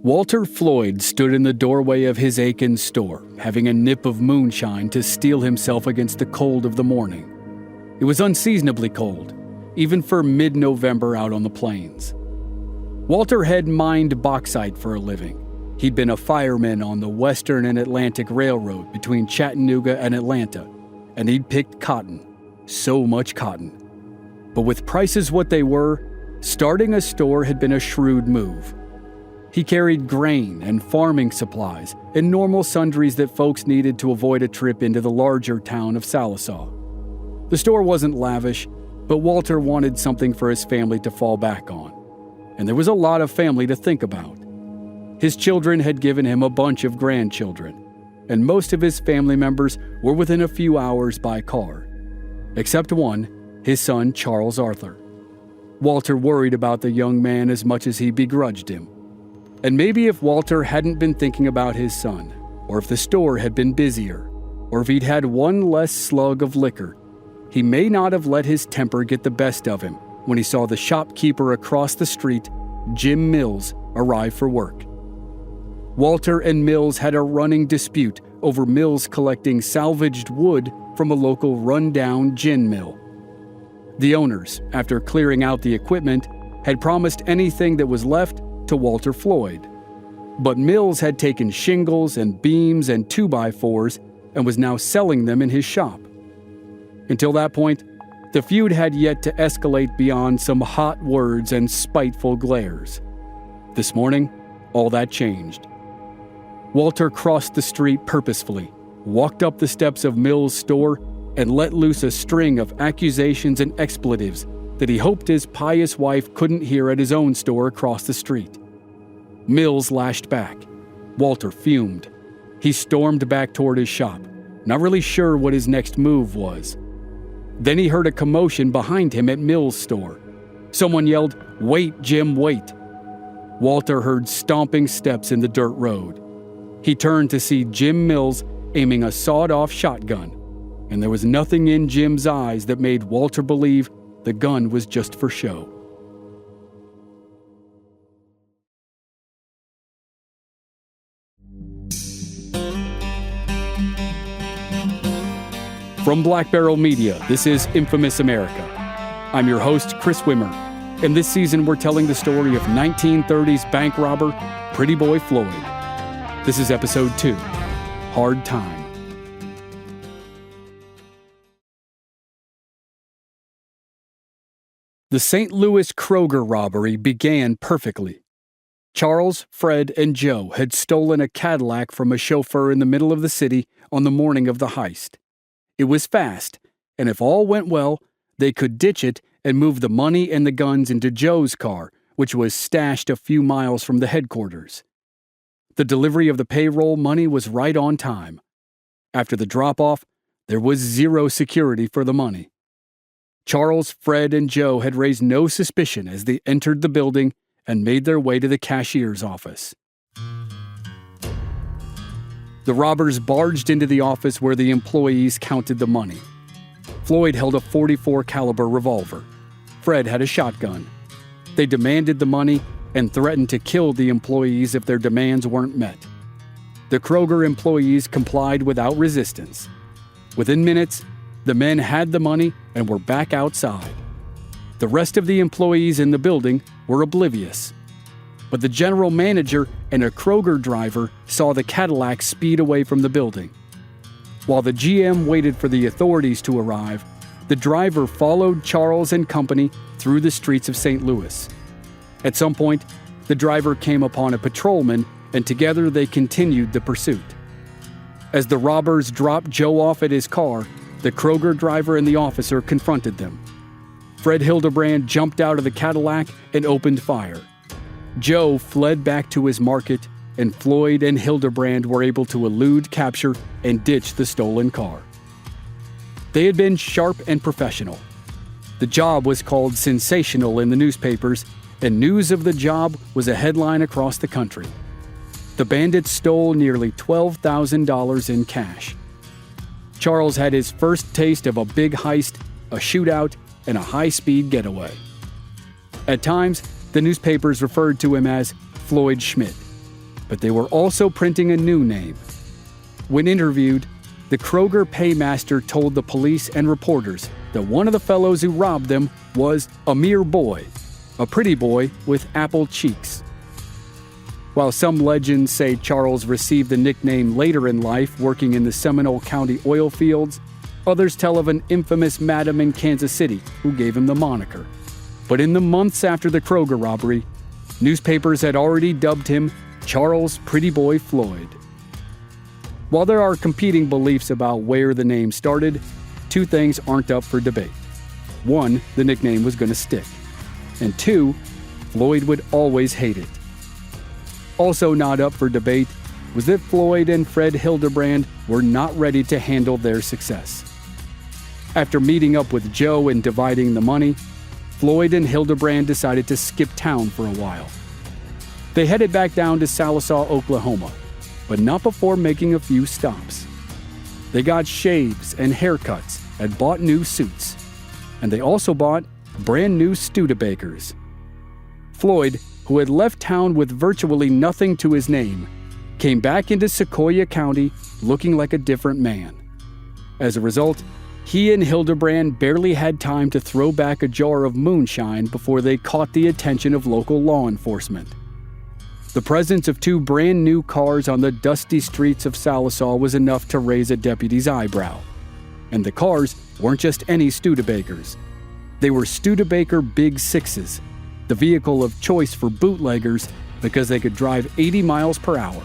Walter Floyd stood in the doorway of his Aiken store, having a nip of moonshine to steel himself against the cold of the morning. It was unseasonably cold, even for mid-November out on the plains. Walter had mined bauxite for a living. He'd been a fireman on the Western and Atlantic Railroad between Chattanooga and Atlanta, and he'd picked cotton. So much cotton. But with prices what they were, starting a store had been a shrewd move. He carried grain and farming supplies and normal sundries that folks needed to avoid a trip into the larger town of Sallisaw. The store wasn't lavish, but Walter wanted something for his family to fall back on. And there was a lot of family to think about. His children had given him a bunch of grandchildren, and most of his family members were within a few hours by car. Except one, his son Charles Arthur. Walter worried about the young man as much as he begrudged him. And maybe if Walter hadn't been thinking about his son, or if the store had been busier, or if he'd had one less slug of liquor, he may not have let his temper get the best of him when he saw the shopkeeper across the street, Jim Mills, arrive for work. Walter and Mills had a running dispute over Mills collecting salvaged wood from a local rundown gin mill. The owners, after clearing out the equipment, had promised anything that was left to Walter Floyd. But Mills had taken shingles and beams and 2x4s and was now selling them in his shop. Until that point, the feud had yet to escalate beyond some hot words and spiteful glares. This morning, all that changed. Walter crossed the street purposefully, walked up the steps of Mills' store, and let loose a string of accusations and expletives that he hoped his pious wife couldn't hear at his own store across the street. Mills lashed back. Walter fumed. He stormed back toward his shop, not really sure what his next move was. Then he heard a commotion behind him at Mills' store. Someone yelled, "Wait, Jim, wait." Walter heard stomping steps in the dirt road. He turned to see Jim Mills aiming a sawed-off shotgun, and there was nothing in Jim's eyes that made Walter believe the gun was just for show. From Black Barrel Media, this is Infamous America. I'm your host, Chris Wimmer, and this season we're telling the story of 1930s bank robber, Pretty Boy Floyd. This is episode 2, Hard Time. The St. Louis Kroger robbery began perfectly. Charles, Fred, and Joe had stolen a Cadillac from a chauffeur in the middle of the city on the morning of the heist. It was fast, and if all went well, they could ditch it and move the money and the guns into Joe's car, which was stashed a few miles from the headquarters. The delivery of the payroll money was right on time. After the drop-off, there was zero security for the money. Charles, Fred, and Joe had raised no suspicion as they entered the building and made their way to the cashier's office. The robbers barged into the office where the employees counted the money. Floyd held a .44 caliber revolver. Fred had a shotgun. They demanded the money and threatened to kill the employees if their demands weren't met. The Kroger employees complied without resistance. Within minutes, the men had the money and were back outside. The rest of the employees in the building were oblivious. But the general manager and a Kroger driver saw the Cadillac speed away from the building. While the GM waited for the authorities to arrive, the driver followed Charles and company through the streets of St. Louis. At some point, the driver came upon a patrolman, and together they continued the pursuit. As the robbers dropped Joe off at his car, the Kroger driver and the officer confronted them. Fred Hildebrand jumped out of the Cadillac and opened fire. Joe fled back to his market, and Floyd and Hildebrand were able to elude capture and ditch the stolen car. They had been sharp and professional. The job was called sensational in the newspapers, and news of the job was a headline across the country. The bandits stole nearly $12,000 in cash. Charles had his first taste of a big heist, a shootout, and a high-speed getaway. At times, the newspapers referred to him as Floyd Schmidt, but they were also printing a new name. When interviewed, the Kroger paymaster told the police and reporters that one of the fellows who robbed them was a mere boy, a pretty boy with apple cheeks. While some legends say Charles received the nickname later in life working in the Seminole County oil fields, others tell of an infamous madam in Kansas City who gave him the moniker. But in the months after the Kroger robbery, newspapers had already dubbed him Charles Pretty Boy Floyd. While there are competing beliefs about where the name started, two things aren't up for debate. One, the nickname was going to stick. And two, Floyd would always hate it. Also not up for debate was that Floyd and Fred Hildebrand were not ready to handle their success. After meeting up with Joe and dividing the money, Floyd and Hildebrand decided to skip town for a while. They headed back down to Sallisaw, Oklahoma, but not before making a few stops. They got shaves and haircuts and bought new suits, and they also bought brand new Studebakers. Floyd, who had left town with virtually nothing to his name, came back into Sequoyah County looking like a different man. As a result, he and Hildebrand barely had time to throw back a jar of moonshine before they caught the attention of local law enforcement. The presence of two brand new cars on the dusty streets of Sallisaw was enough to raise a deputy's eyebrow. And the cars weren't just any Studebakers. They were Studebaker Big Sixes, the vehicle of choice for bootleggers because they could drive 80 miles per hour.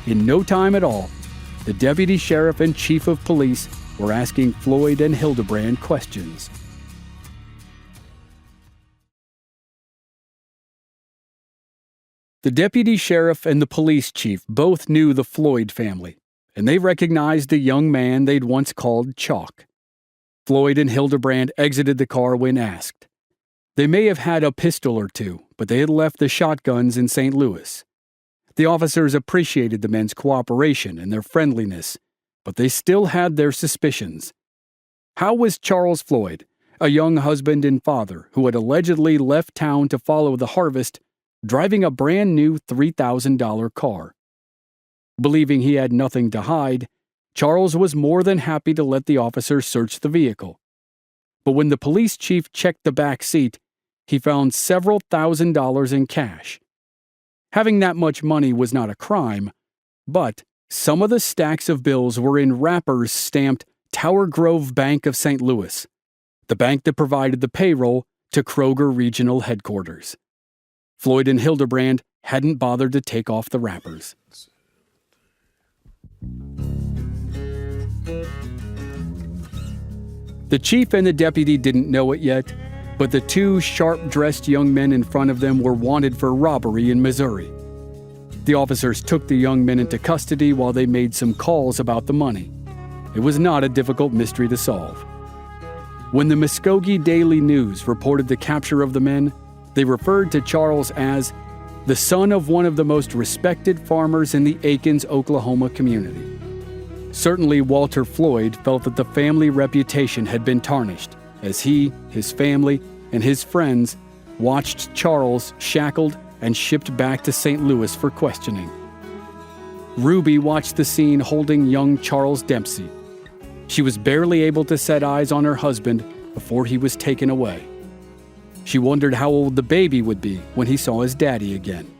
In no time at all, the deputy sheriff and chief of police were asking Floyd and Hildebrand questions. The deputy sheriff and the police chief both knew the Floyd family, and they recognized the young man they'd once called Chalk. Floyd and Hildebrand exited the car when asked. They may have had a pistol or two, but they had left the shotguns in St. Louis. The officers appreciated the men's cooperation and their friendliness, but they still had their suspicions. How was Charles Floyd, a young husband and father who had allegedly left town to follow the harvest, driving a brand new $3,000 car? Believing he had nothing to hide, Charles was more than happy to let the officers search the vehicle. But when the police chief checked the back seat, he found several $1,000s in cash. Having that much money was not a crime, but some of the stacks of bills were in wrappers stamped Tower Grove Bank of St. Louis, the bank that provided the payroll to Kroger Regional Headquarters. Floyd and Hildebrand hadn't bothered to take off the wrappers. The chief and the deputy didn't know it yet, but the two sharp-dressed young men in front of them were wanted for robbery in Missouri. The officers took the young men into custody while they made some calls about the money. It was not a difficult mystery to solve. When the Muskogee Daily News reported the capture of the men, they referred to Charles as the son of one of the most respected farmers in the Aikens, Oklahoma community. Certainly, Walter Floyd felt that the family reputation had been tarnished as he, his family, and his friends watched Charles shackled and shipped back to St. Louis for questioning. Ruby watched the scene holding young Charles Dempsey. She was barely able to set eyes on her husband before he was taken away. She wondered how old the baby would be when he saw his daddy again.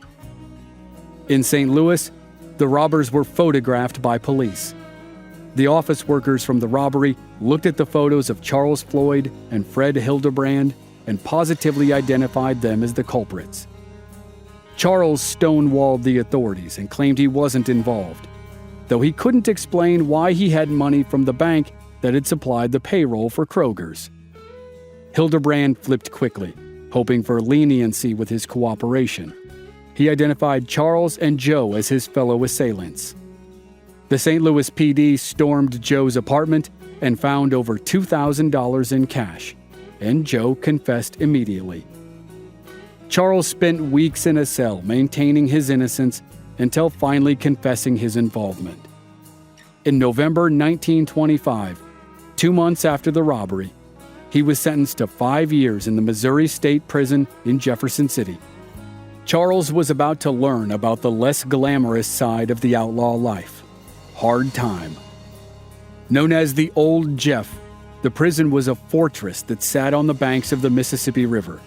In St. Louis, the robbers were photographed by police. The office workers from the robbery looked at the photos of Charles Floyd and Fred Hildebrand and positively identified them as the culprits. Charles stonewalled the authorities and claimed he wasn't involved, though he couldn't explain why he had money from the bank that had supplied the payroll for Kroger's. Hildebrand flipped quickly, hoping for leniency with his cooperation. He identified Charles and Joe as his fellow assailants. The St. Louis PD stormed Joe's apartment and found over $2,000 in cash, and Joe confessed immediately. Charles spent weeks in a cell maintaining his innocence until finally confessing his involvement. In November 1925, 2 months after the robbery, he was sentenced to 5 years in the Missouri State Prison in Jefferson City. Charles was about to learn about the less glamorous side of the outlaw life: hard time. Known as the Old Jeff, the prison was a fortress that sat on the banks of the Mississippi River.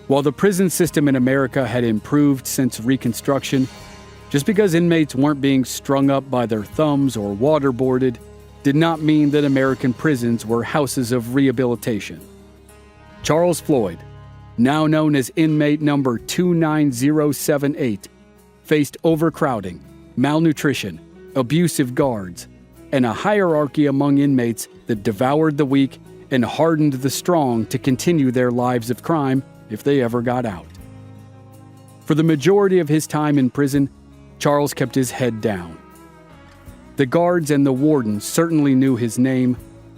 While the prison system in America had improved since Reconstruction, just because inmates weren't being strung up by their thumbs or waterboarded did not mean that American prisons were houses of rehabilitation. Charles Floyd, now known as inmate number 29078, faced overcrowding, malnutrition, abusive guards, and a hierarchy among inmates that devoured the weak and hardened the strong to continue their lives of crime if they ever got out. For the majority of his time in prison, Charles kept his head down. The guards and the warden certainly knew his name,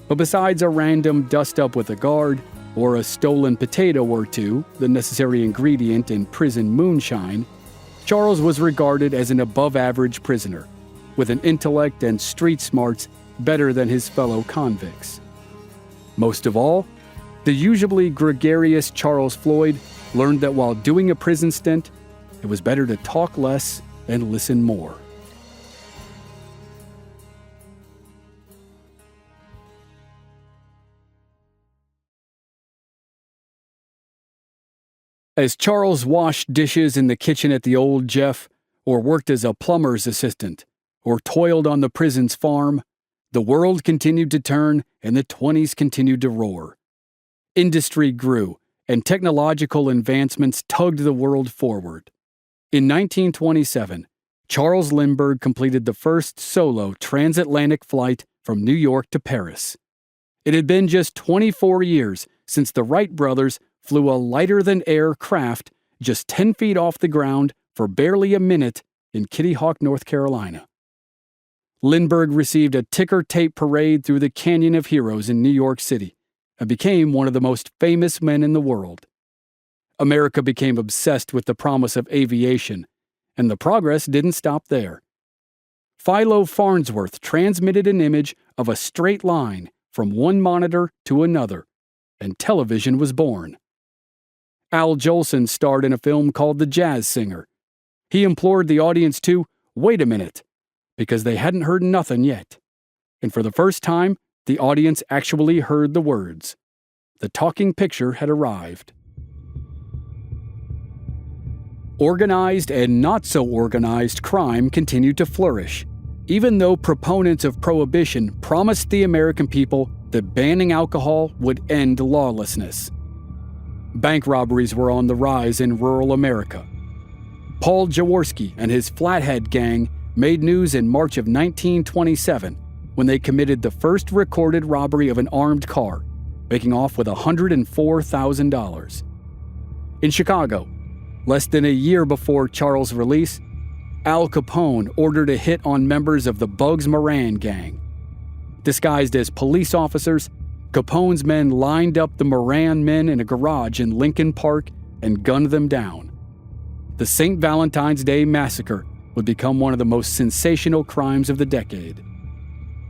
but besides a random dust-up with a guard or a stolen potato or two, the necessary ingredient in prison moonshine, Charles was regarded as an above-average prisoner, with an intellect and street smarts better than his fellow convicts. Most of all, the usually gregarious Charles Floyd learned that while doing a prison stint, it was better to talk less and listen more. As Charles washed dishes in the kitchen at the Old Jeff, or worked as a plumber's assistant, or toiled on the prison's farm, the world continued to turn and the 20s continued to roar. Industry grew, and technological advancements tugged the world forward. In 1927, Charles Lindbergh completed the first solo transatlantic flight from New York to Paris. It had been just 24 years since the Wright brothers flew a lighter-than-air craft just 10 feet off the ground for barely a minute in Kitty Hawk, North Carolina. Lindbergh received a ticker-tape parade through the Canyon of Heroes in New York City and became one of the most famous men in the world. America became obsessed with the promise of aviation, and the progress didn't stop there. Philo Farnsworth transmitted an image of a straight line from one monitor to another, and television was born. Al Jolson starred in a film called The Jazz Singer. He implored the audience to wait a minute, because they hadn't heard nothing yet. And for the first time, the audience actually heard the words. The talking picture had arrived. Organized and not so organized crime continued to flourish, even though proponents of prohibition promised the American people that banning alcohol would end lawlessness. Bank robberies were on the rise in rural America. Paul Jaworski and his Flathead Gang made news in March of 1927 when they committed the first recorded robbery of an armed car, making off with $104,000. In Chicago, less than a year before Charles' release, Al Capone ordered a hit on members of the Bugs Moran gang. Disguised as police officers, Capone's men lined up the Moran men in a garage in Lincoln Park and gunned them down. The St. Valentine's Day Massacre would become one of the most sensational crimes of the decade.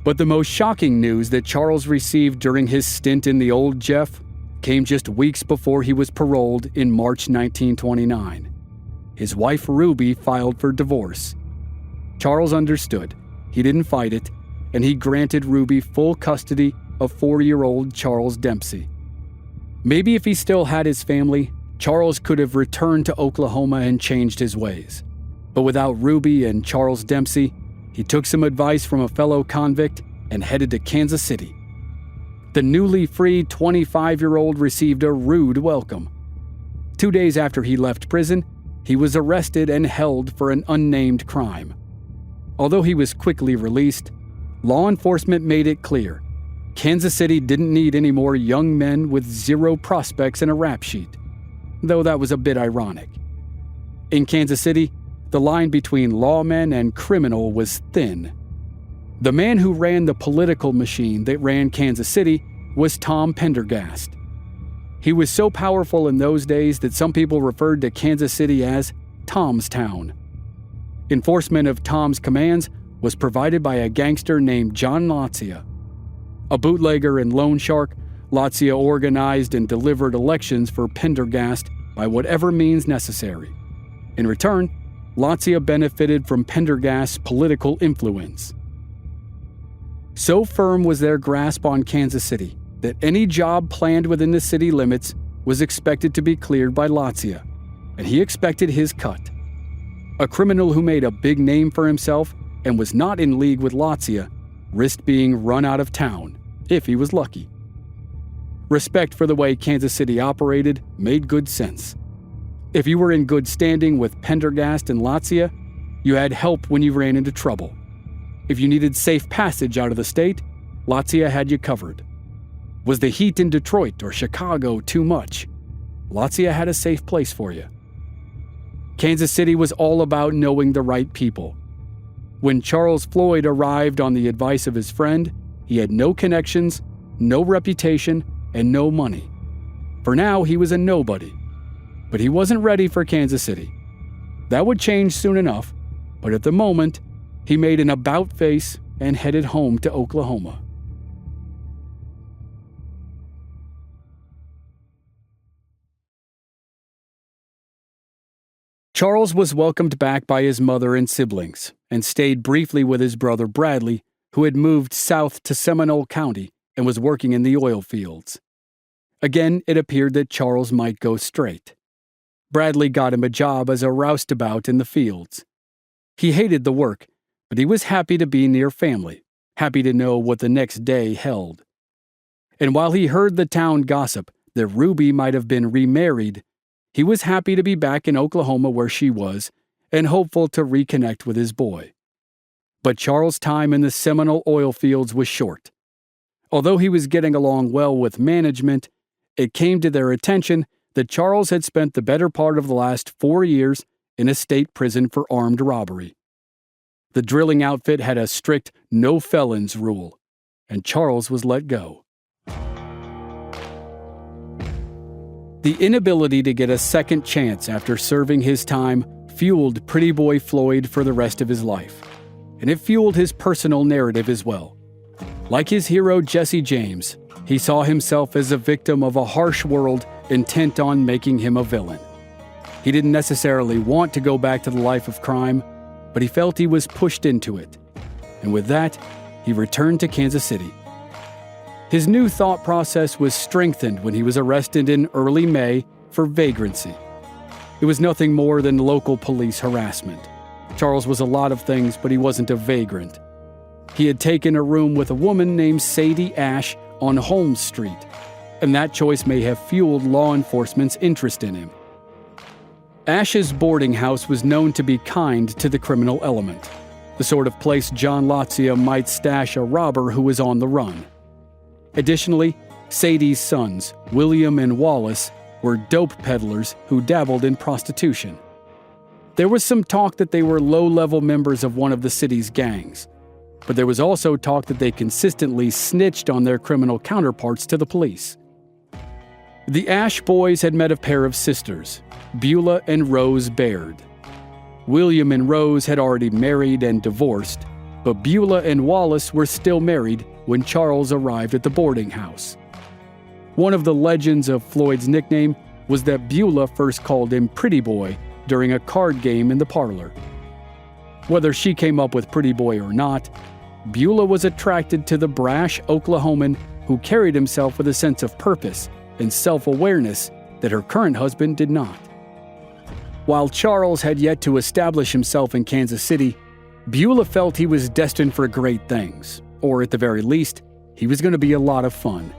But the most shocking news that Charles received during his stint in the Old Jeff came just weeks before he was paroled in March 1929. His wife Ruby filed for divorce. Charles understood. He didn't fight it, and he granted Ruby full custody of 4-year-old Charles Dempsey. Maybe if he still had his family, Charles could have returned to Oklahoma and changed his ways. But without Ruby and Charles Dempsey, he took some advice from a fellow convict and headed to Kansas City. The newly freed 25-year-old received a rude welcome. 2 days after he left prison, he was arrested and held for an unnamed crime. Although he was quickly released, law enforcement made it clear Kansas City didn't need any more young men with zero prospects and a rap sheet, though that was a bit ironic. In Kansas City, the line between lawman and criminal was thin. The man who ran the political machine that ran Kansas City was Tom Pendergast. He was so powerful in those days that some people referred to Kansas City as Tom's Town. Enforcement of Tom's commands was provided by a gangster named John Lazia. A bootlegger and loan shark, Lazia organized and delivered elections for Pendergast by whatever means necessary. In return, Lazia benefited from Pendergast's political influence. So firm was their grasp on Kansas City that any job planned within the city limits was expected to be cleared by Lazia, and he expected his cut. A criminal who made a big name for himself and was not in league with Lazia risked being run out of town, if he was lucky. Respect for the way Kansas City operated made good sense. If you were in good standing with Pendergast and Lazia, you had help when you ran into trouble. If you needed safe passage out of the state, Lazia had you covered. Was the heat in Detroit or Chicago too much? Lazia had a safe place for you. Kansas City was all about knowing the right people. When Charles Floyd arrived on the advice of his friend, he had no connections, no reputation, and no money. For now, he was a nobody. But he wasn't ready for Kansas City. That would change soon enough, but at the moment, he made an about face and headed home to Oklahoma. Charles was welcomed back by his mother and siblings and stayed briefly with his brother Bradley, who had moved south to Seminole County and was working in the oil fields. Again, it appeared that Charles might go straight. Bradley got him a job as a roustabout in the fields. He hated the work, but he was happy to be near family, happy to know what the next day held. And while he heard the town gossip that Ruby might have been remarried, he was happy to be back in Oklahoma where she was and hopeful to reconnect with his boy. But Charles' time in the Seminole oil fields was short. Although he was getting along well with management, it came to their attention that Charles had spent the better part of the last 4 years in a state prison for armed robbery. The drilling outfit had a strict no felons rule, and Charles was let go. The inability to get a second chance after serving his time fueled Pretty Boy Floyd for the rest of his life, and it fueled his personal narrative as well. Like his hero Jesse James, he saw himself as a victim of a harsh world intent on making him a villain. He didn't necessarily want to go back to the life of crime, but he felt he was pushed into it. And with that, he returned to Kansas City. His new thought process was strengthened when he was arrested in early May for vagrancy. It was nothing more than local police harassment. Charles was a lot of things, but he wasn't a vagrant. He had taken a room with a woman named Sadie Ash on Holmes Street, and that choice may have fueled law enforcement's interest in him. Ash's boarding house was known to be kind to the criminal element, the sort of place John Lazia might stash a robber who was on the run. Additionally, Sadie's sons, William and Wallace, were dope peddlers who dabbled in prostitution. There was some talk that they were low-level members of one of the city's gangs, but there was also talk that they consistently snitched on their criminal counterparts to the police. The Ash boys had met a pair of sisters, Beulah and Rose Baird. William and Rose had already married and divorced, but Beulah and Wallace were still married when Charles arrived at the boarding house. One of the legends of Floyd's nickname was that Beulah first called him Pretty Boy during a card game in the parlor. Whether she came up with Pretty Boy or not, Beulah was attracted to the brash Oklahoman who carried himself with a sense of purpose and self-awareness that her current husband did not. While Charles had yet to establish himself in Kansas City, Beulah felt he was destined for great things, or at the very least, he was going to be a lot of fun.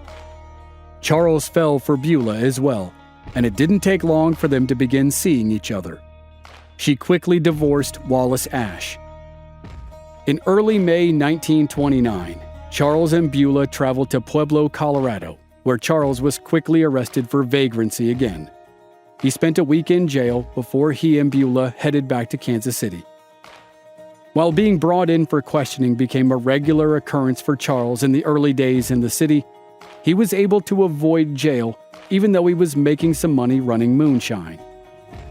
Charles fell for Beulah as well, and it didn't take long for them to begin seeing each other. She quickly divorced Wallace Ash. In early May 1929, Charles and Beulah traveled to Pueblo, Colorado, where Charles was quickly arrested for vagrancy again. He spent a week in jail before he and Beulah headed back to Kansas City. While being brought in for questioning became a regular occurrence for Charles in the early days in the city, he was able to avoid jail even though he was making some money running moonshine.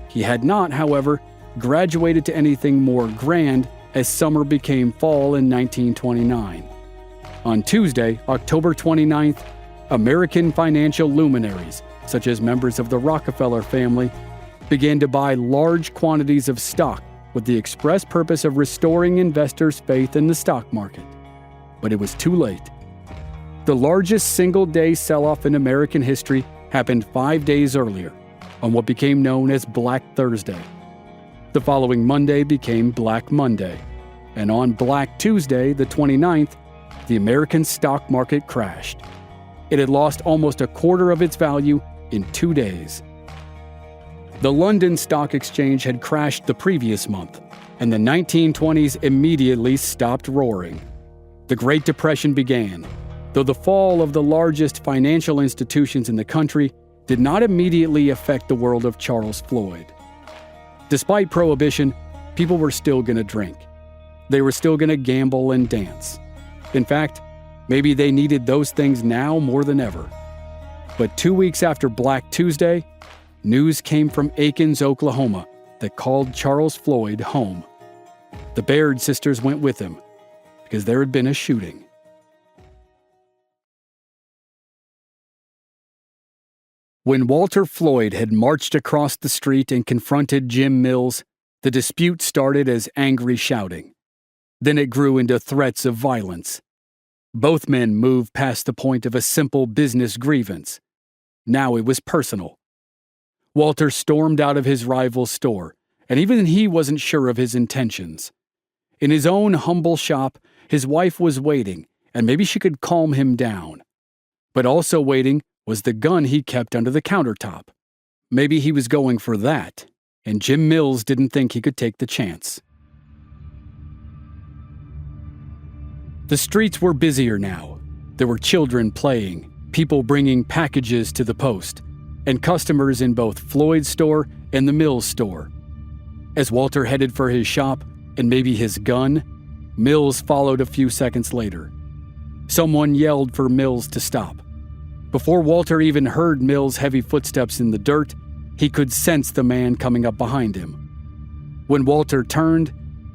He had not, however, graduated to anything more grand as summer became fall in 1929. On Tuesday, October 29th, American financial luminaries, such as members of the Rockefeller family, began to buy large quantities of stock with the express purpose of restoring investors' faith in the stock market. But it was too late. The largest single-day sell-off in American history happened 5 days earlier, on what became known as Black Thursday. The following Monday became Black Monday, and on Black Tuesday, the 29th, the American stock market crashed. It had lost almost a quarter of its value in 2 days. The London Stock Exchange had crashed the previous month, and the 1920s immediately stopped roaring. The Great Depression began, though the fall of the largest financial institutions in the country did not immediately affect the world of Charles Floyd. Despite prohibition, people were still going to drink. They were still going to gamble and dance. In fact, maybe they needed those things now more than ever. But 2 weeks after Black Tuesday, news came from Aikens, Oklahoma, that called Charles Floyd home. The Baird sisters went with him because there had been a shooting. When Walter Floyd had marched across the street and confronted Jim Mills, the dispute started as angry shouting. Then it grew into threats of violence. Both men moved past the point of a simple business grievance. Now it was personal. Walter stormed out of his rival's store, and even he wasn't sure of his intentions. In his own humble shop, his wife was waiting, and maybe she could calm him down. But also waiting was the gun he kept under the countertop. Maybe he was going for that, and Jim Mills didn't think he could take the chance. The streets were busier now. There were children playing, people bringing packages to the post, and customers in both Floyd's store and the Mills store. As Walter headed for his shop, and maybe his gun, Mills followed a few seconds later. Someone yelled for Mills to stop. Before Walter even heard Mills' heavy footsteps in the dirt, he could sense the man coming up behind him. When Walter turned,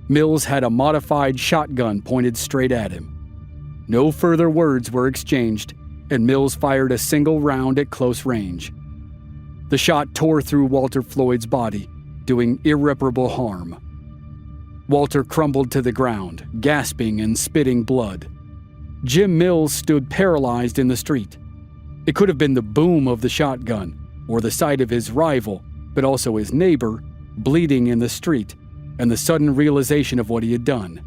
Mills had a modified shotgun pointed straight at him. No further words were exchanged, and Mills fired a single round at close range. The shot tore through Walter Floyd's body, doing irreparable harm. Walter crumbled to the ground, gasping and spitting blood. Jim Mills stood paralyzed in the street. It could have been the boom of the shotgun, or the sight of his rival, but also his neighbor, bleeding in the street, and the sudden realization of what he had done.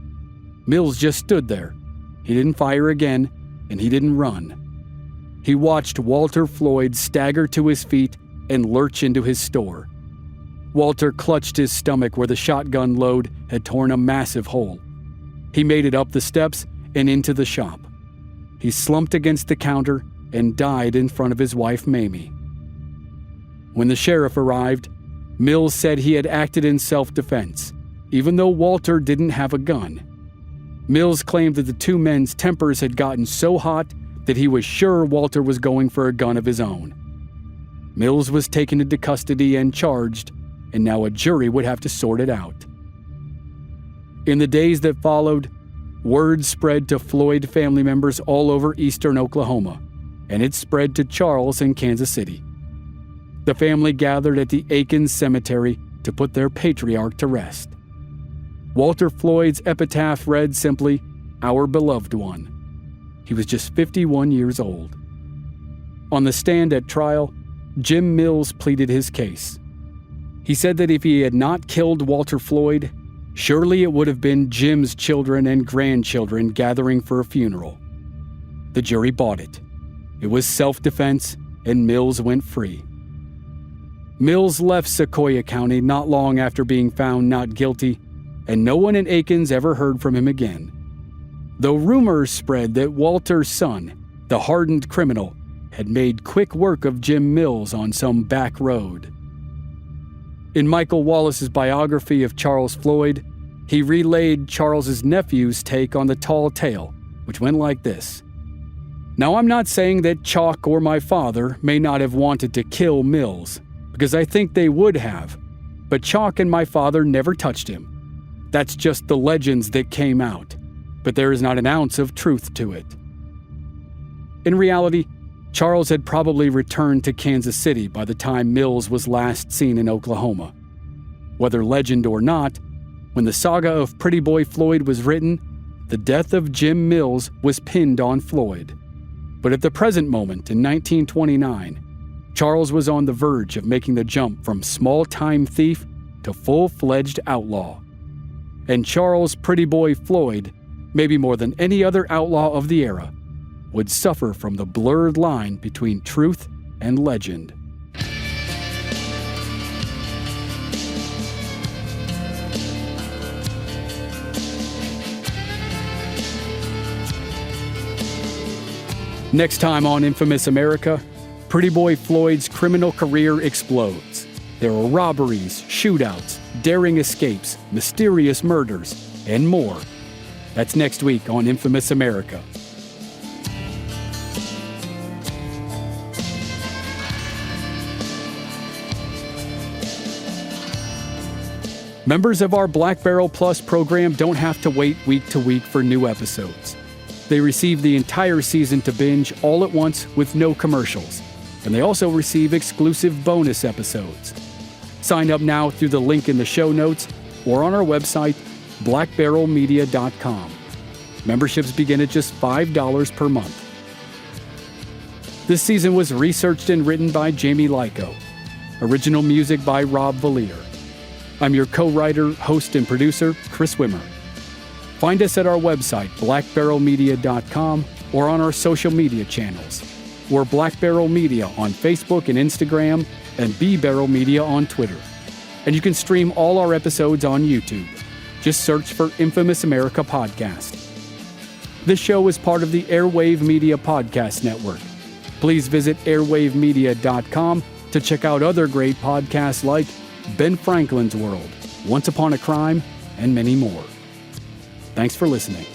Mills just stood there. He didn't fire again, and he didn't run. He watched Walter Floyd stagger to his feet and lurch into his store. Walter clutched his stomach where the shotgun load had torn a massive hole. He made it up the steps and into the shop. He slumped against the counter and died in front of his wife, Mamie. When the sheriff arrived, Mills said he had acted in self-defense, even though Walter didn't have a gun. Mills claimed that the two men's tempers had gotten so hot that he was sure Walter was going for a gun of his own. Mills was taken into custody and charged, and now a jury would have to sort it out. In the days that followed, word spread to Floyd family members all over eastern Oklahoma, and it spread to Charles in Kansas City. The family gathered at the Aikens Cemetery to put their patriarch to rest. Walter Floyd's epitaph read simply, "Our beloved one." He was just 51 years old. On the stand at trial, Jim Mills pleaded his case. He said that if he had not killed Walter Floyd, surely it would have been Jim's children and grandchildren gathering for a funeral. The jury bought it. It was self-defense, and Mills went free. Mills left Sequoyah County not long after being found not guilty, and no one in Aikens ever heard from him again. Though rumors spread that Walter's son, the hardened criminal, had made quick work of Jim Mills on some back road. In Michael Wallace's biography of Charles Floyd, he relayed Charles's nephew's take on the tall tale, which went like this. "Now, I'm not saying that Chalk or my father may not have wanted to kill Mills, because I think they would have, but Chalk and my father never touched him. That's just the legends that came out, but there is not an ounce of truth to it." In reality, Charles had probably returned to Kansas City by the time Mills was last seen in Oklahoma. Whether legend or not, when the saga of Pretty Boy Floyd was written, the death of Jim Mills was pinned on Floyd. But at the present moment in 1929, Charles was on the verge of making the jump from small-time thief to full-fledged outlaw. And Charles Pretty Boy Floyd, maybe more than any other outlaw of the era, would suffer from the blurred line between truth and legend. Next time on Infamous America, Pretty Boy Floyd's criminal career explodes. There are robberies, shootouts, daring escapes, mysterious murders, and more. That's next week on Infamous America. Members of our Black Barrel Plus program don't have to wait week to week for new episodes. They receive the entire season to binge all at once with no commercials, and they also receive exclusive bonus episodes. Sign up now through the link in the show notes or on our website, blackbarrelmedia.com. Memberships begin at just $5 per month. This season was researched and written by Jamie Lyko. Original music by Rob Valier. I'm your co-writer, host, and producer, Chris Wimmer. Find us at our website, blackbarrelmedia.com, or on our social media channels. We're Black Barrel Media on Facebook and Instagram, and B Barrel Media on Twitter. And you can stream all our episodes on YouTube. Just search for Infamous America Podcast. This show is part of the Airwave Media Podcast Network. Please visit airwavemedia.com to check out other great podcasts like Ben Franklin's World, Once Upon a Crime, and many more. Thanks for listening.